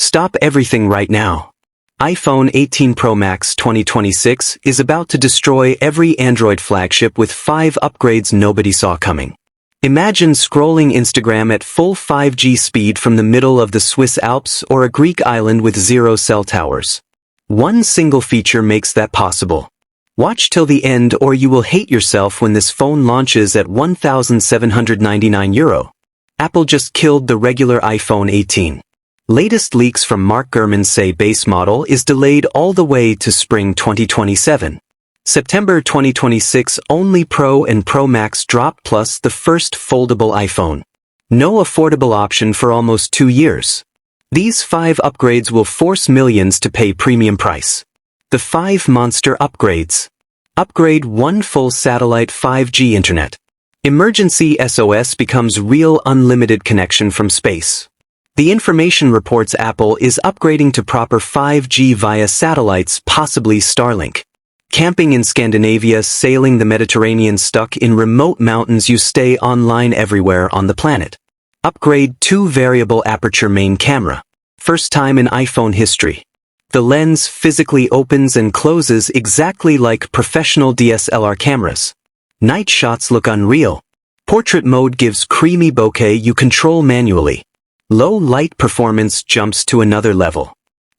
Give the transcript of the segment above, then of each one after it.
Stop everything right now. iPhone 18 Pro Max 2026 is about to destroy every Android flagship with 5 upgrades nobody saw coming. Imagine scrolling Instagram at full 5G speed from the middle of the Swiss Alps or a Greek island with 0 cell towers. One single feature makes that possible. Watch till the end or you will hate yourself when this phone launches at €1,799. Apple just killed the regular iPhone 18. Latest leaks from Mark Gurman say base model is delayed all the way to spring 2027. September 2026 only Pro and Pro Max drop plus the first foldable iPhone. No affordable option for almost 2 years. These 5 upgrades will force millions to pay premium price. The 5 monster upgrades. Upgrade 1 full satellite 5G internet. Emergency SOS becomes real unlimited connection from space. The information reports Apple is upgrading to proper 5G via satellites, possibly Starlink. Camping in Scandinavia, sailing the Mediterranean, stuck in remote mountains, you stay online everywhere on the planet. Upgrade 2 variable aperture main camera. First time in iPhone history. The lens physically opens and closes exactly like professional DSLR cameras. Night shots look unreal. Portrait mode gives creamy bokeh you control manually. Low light performance jumps to another level.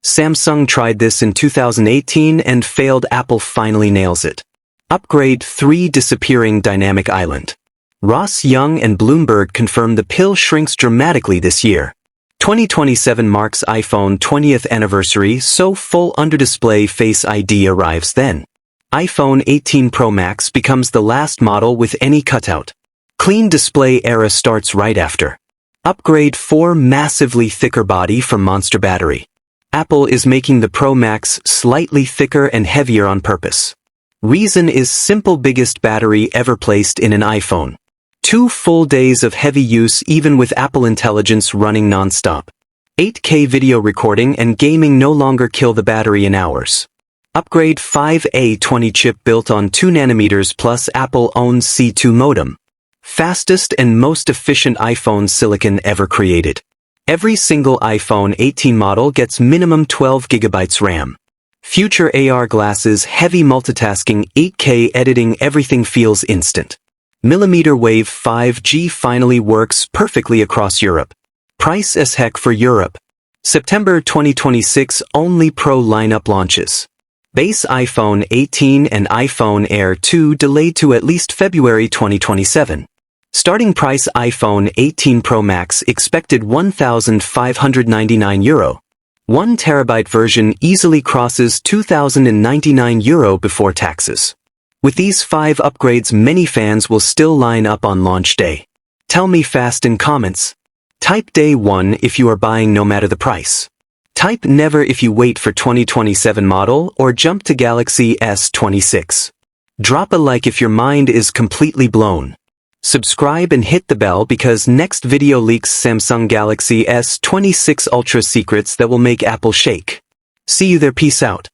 Samsung tried this in 2018 and failed. Apple finally nails it. Upgrade 3 disappearing dynamic island. Ross Young and Bloomberg confirm the pill shrinks dramatically this year. 2027 marks iPhone 20th anniversary, so full under-display Face ID arrives then. iPhone 18 Pro Max becomes the last model with any cutout. Clean display era starts right after. Upgrade 4 massively thicker body from monster battery. Apple is making the Pro Max slightly thicker and heavier on purpose. Reason is simple: biggest battery ever placed in an iPhone. 2 full days of heavy use even with Apple Intelligence running non-stop. 8K video recording and gaming no longer kill the battery in hours. Upgrade 5 A20 chip built on 2nm plus Apple-owned C2 modem. Fastest and most efficient iPhone silicon ever created. Every single iPhone 18 model gets minimum 12 GB RAM. Future AR glasses, heavy multitasking, 8K editing, everything feels instant. Millimeter wave 5G finally works perfectly across Europe. Price as heck for Europe. September 2026 only Pro lineup launches. Base iPhone 18 and iPhone Air 2 delayed to at least February 2027. Starting price iPhone 18 Pro Max expected €1,599. 1 TB version easily crosses €2,099 before taxes. With these 5 upgrades, many fans will still line up on launch day. Tell me fast in comments. Type day 1 if you are buying no matter the price. Type never if you wait for 2027 model or jump to Galaxy S26. Drop a like if your mind is completely blown. Subscribe and hit the bell because next video leaks Samsung Galaxy S26 Ultra secrets that will make Apple shake. See you there, peace out.